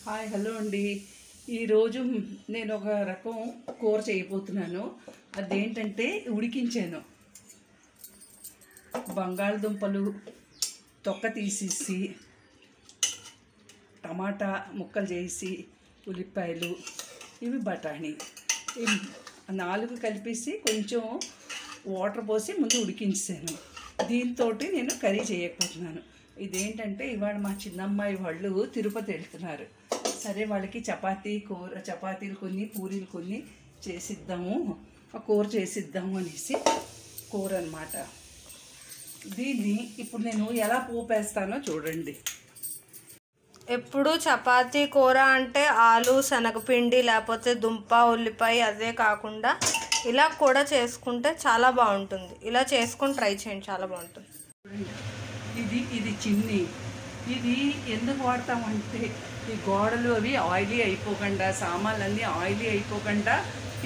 Hi hello అండి. ఈరోజు నేను ఒక రకం కూర చేయబోతున్నాను. అదేంటంటే ఉడికించాను బంగాళదుంపలు తొక్క తీసేసి టమాటా ముక్కలు చేసి ఉల్లిపాయలు ఇవి బఠానీ ఇవి 4 కలిపేసి కొంచెం వాటర్ పోసి ముందు ఉడికించాను. దీంతో నేను కర్రీ చేయకపోతున్నాను. ఇదేంటంటే ఇవాళ మా చిన్నమ్మాయి వాళ్ళు తిరుపతి వెళ్తున్నారు. సరే వాళ్ళకి చపాతీలు కొన్ని పూరీలు కొన్ని చేసిద్దాము, కూర చేసిద్దాము అనేసి కూర అన్నమాట. దీన్ని ఇప్పుడు నేను ఎలా పోపేస్తానో చూడండి. ఎప్పుడు చపాతీ కూర అంటే ఆలు శనగపిండి లేకపోతే దుంప ఉల్లిపాయ అదే కాకుండా ఇలా కూడా చేసుకుంటే చాలా బాగుంటుంది. ఇలా చేసుకొని ట్రై చేయండి, చాలా బాగుంటుంది. ఇది చిన్ని. ఇది ఎందుకు వాడతామంటే ఈ గోడలు అవి ఆయిలీ అయిపోకుండా, సామాన్లన్నీ ఆయిలీ అయిపోకుండా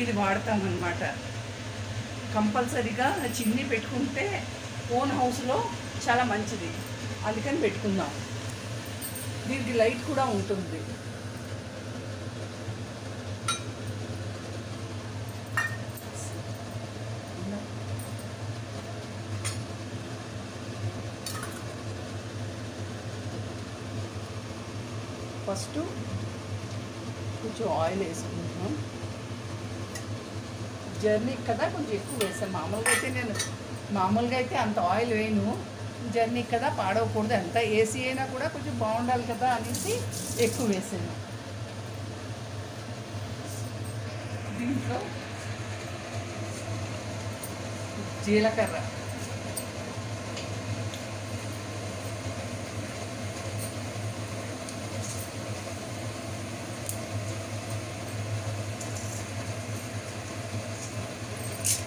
ఇది వాడతామన్నమాట. కంపల్సరీగా చిన్ని పెట్టుకుంటే ఓన్ హౌస్లో చాలా మంచిది, అందుకని పెట్టుకుందాం. దీనికి లైట్ కూడా ఉంటుంది. ఫస్ట్ కొంచెం ఆయిల్ వేసుకుంటున్నాం. జర్నీ కదా కొంచెం ఎక్కువ వేసాను. మామూలుగా అయితే అంత ఆయిల్ వేయను. జర్నీ కదా పాడవకూడదు, ఎంత ఏసీ అయినా కూడా కొంచెం బాగుండాలి కదా అనేసి ఎక్కువ వేసాను. దీంట్లో జీలకర్ర,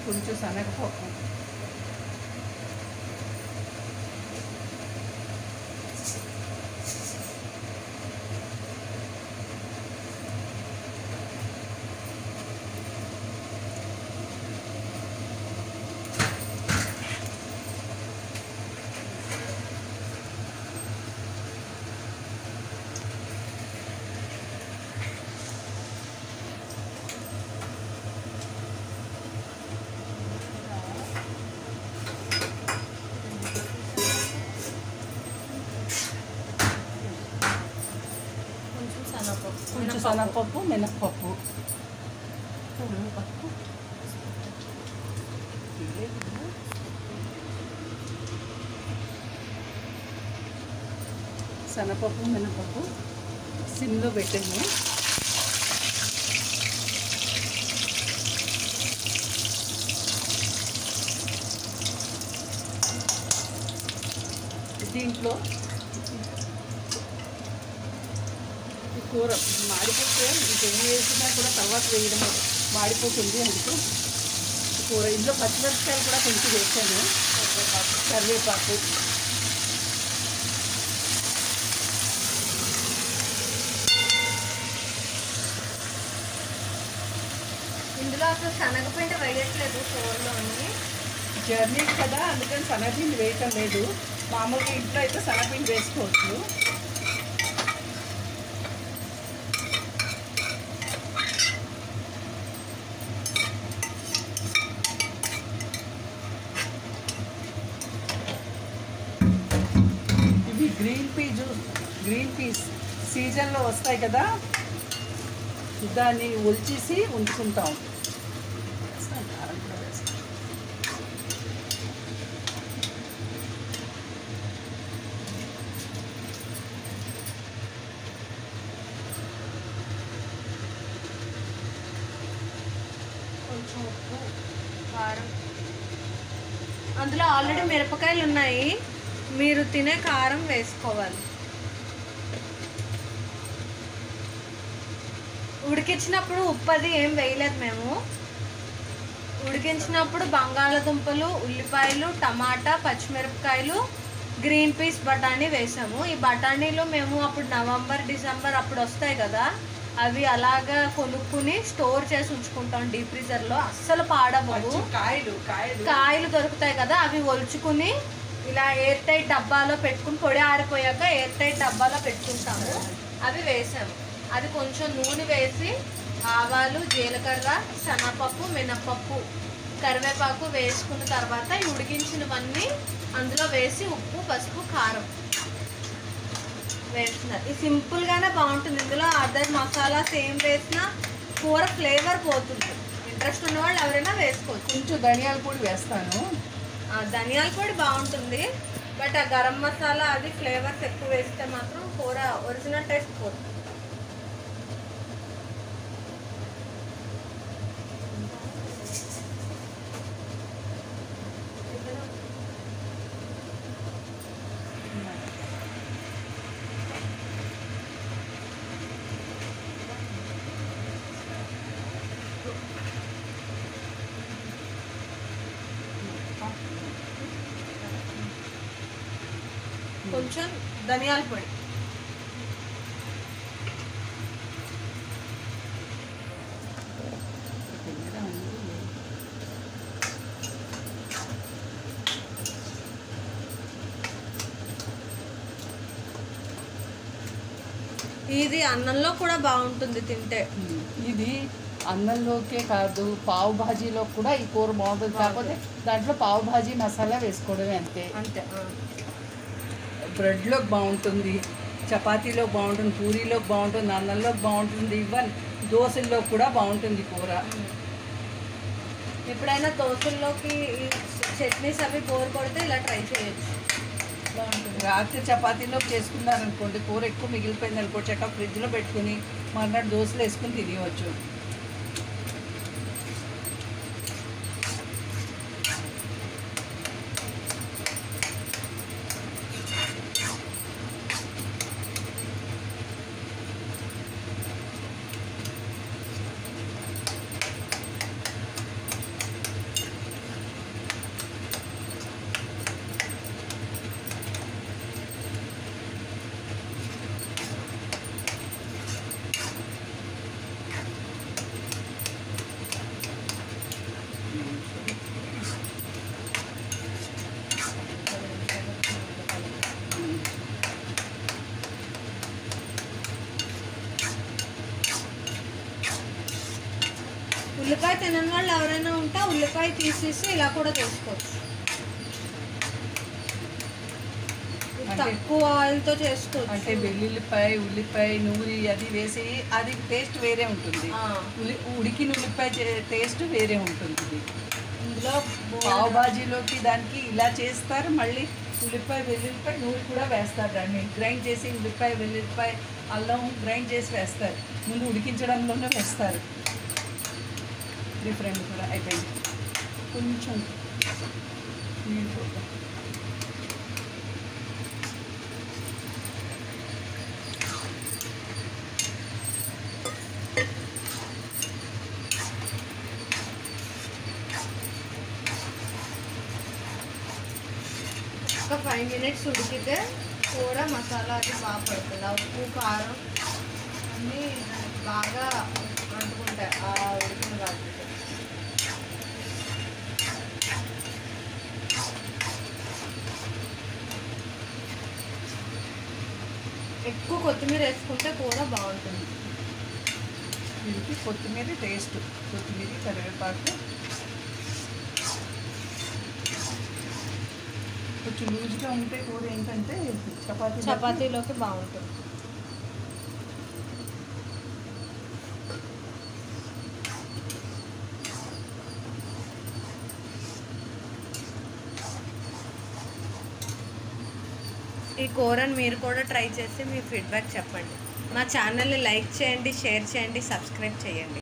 కొంచెం శనగపప్పు, కొంచెం శనగపప్పు, మినప్పప్పు, శనగపప్పు మినపప్పు సిమ్లో పెట్టాము. దీంట్లో కూర మాడిపోతే ఇంకెన్ని వేసినా కూడా తర్వాత వేయడం మాడిపోతుంది. అందుకు కూర ఇందులో పచ్చిమిరపకాయలు కూడా కొంచెం వేసాను, కరివేపాకు, ఇందులో అసలు శనగపిండి వేయట్లేదు కూరలోని. జర్నీ కదా అందుకని శనగపిండి వేయటం లేదు. మామూలుగా ఇంట్లో అయితే శనగపిండి వేసుకోవచ్చు. ఇవి గ్రీన్ పీస్ సీజన్లో వస్తాయి కదా, దాన్ని ఒలిచేసి ఉంచుకుంటాం. కొంచెం ఉప్పు, కారం. అందులో ఆల్రెడీ మిరపకాయలు ఉన్నాయి, మీరు తినే కారం వేసుకోవాలి. ఉడికించినప్పుడు ఉప్పు అది ఏం వేయలేదు మేము. ఉడికించినప్పుడు బంగాళదుంపలు, ఉల్లిపాయలు, టమాటా, పచ్చిమిరపకాయలు, గ్రీన్ పీస్ బఠానీ వేసాము. ఈ బఠానీలు మేము అప్పుడు నవంబర్ డిసెంబర్ అప్పుడు వస్తాయి కదా, అవి అలాగా కొనుక్కుని స్టోర్ చేసి ఉంచుకుంటాం డీప్ ఫ్రీజర్లో. అస్సలు పాడవు. కాయలు దొరుకుతాయి కదా, అవి ఒలుచుకుని ఇలా ఎయిర్ టైట్ డబ్బాలో పెట్టుకుని పొడి ఆరిపోయాక ఎయిర్ టైట్ డబ్బాలో పెట్టుకుంటాము. అవి వేసాము. అది కొంచెం నూనె వేసి ఆవాలు, జీలకర్ర, శనగపప్పు, మినప్పప్పు, కరివేపాకు వేసుకున్న తర్వాత ఈ ఉడికించినవన్నీ అందులో వేసి ఉప్పు, పసుపు, కారం వేస్తున్నారు. ఇది సింపుల్గానే బాగుంటుంది. ఇందులో అదర్ మసాలాస్ ఏం వేసినా కూర ఫ్లేవర్ పోతుంది. ఇంట్రెస్ట్ ఉన్న వాళ్ళు ఎవరైనా వేసుకోవచ్చు. కొంచెం ధనియాల పొడి వేస్తాను. ధనియాల పొడి బాగుంటుంది, బట్ ఆ గరం మసాలా అది ఫ్లేవర్స్ ఎక్కువ వేస్తే మాత్రం కూర ఒరిజినల్ టేస్ట్ పోతుంది. కొంచెం ధనియాల పొడి, ఇది అన్నంలో కూడా బాగుంటుంది తింటే. ఇది అన్నంలోకే కాదు, పావు భాజీలో కూడా ఈ కూర బాగుంటుంది. కాకపోతే దాంట్లో పావు భాజీ మసాలా వేసుకోవడమే అంతే. అంతే. బ్రెడ్లో బాగుంటుంది, చపాతీలో బాగుంటుంది, పూరీలో బాగుంటుంది, అన్నంలో బాగుంటుంది, ఈవెన్ దోశల్లో కూడా బాగుంటుంది కూర. ఎప్పుడైనా దోశల్లోకి చట్నీస్ అవి బోర్ కొడితే ఇలా ట్రై చేయొచ్చు, బాగుంటుంది. రాత్రి చపాతీలో చేసుకున్నారనుకోండి, కూర ఎక్కువ మిగిలిపోయింది అనుకో, చక్కగా ఫ్రిడ్జ్లో పెట్టుకుని మర్నాడు దోశలు వేసుకుని తినేయవచ్చు. ఉల్లిపాయ తినని వాళ్ళు ఎవరైనా ఉంటే ఉల్లిపాయ తీసేసి ఇలా కూడా చేసుకోవచ్చు. తక్కువ ఆయిల్తో చేసుకోవచ్చు. అంటే వెల్లుల్లిపాయ, ఉల్లిపాయ, నూరి అది వేసి అది టేస్ట్ వేరే ఉంటుంది. ఉడికిన ఉల్లిపాయ టేస్ట్ వేరే ఉంటుంది. ఇందులో పావు భాజీలోకి దానికి ఇలా చేస్తారు. మళ్ళీ ఉల్లిపాయ, వెల్లుల్లిపాయ, నూరి కూడా వేస్తారు. దాన్ని గ్రైండ్ చేసి ఉల్లిపాయ, వెల్లుల్లిపాయ, అల్లం గ్రైండ్ చేసి వేస్తారు. ముందు ఉడికించడంలోనే వేస్తారు. డిఫరెంట్ కూడా అయిపోయింది. కొంచెం నీళ్ళు పోద్దాం. ఒక 5 minutes ఉడికితే కూర మసాలా అది బాగా పడుతుంది. ఆ ఉప్పు, కారం అన్నీ బాగా అంటుకుంటాయి ఆ ఉడికిన వాటికి. ఎక్కువ కొత్తిమీర వేసుకుంటే కూర బాగుంటుంది. దీనికి కొత్తిమీర టేస్ట్, కొత్తిమీర, కరివేపాకు కొంచెం లూజ్గా ఉంటే కూర ఏంటంటే చపాతీలోకి బాగుంటుంది. ఈ కూరని మీరు కూడా ట్రై చేసి మీ ఫీడ్బ్యాక్ చెప్పండి. మా ఛానల్ని లైక్ చేయండి, షేర్ చేయండి, సబ్స్క్రైబ్ చేయండి.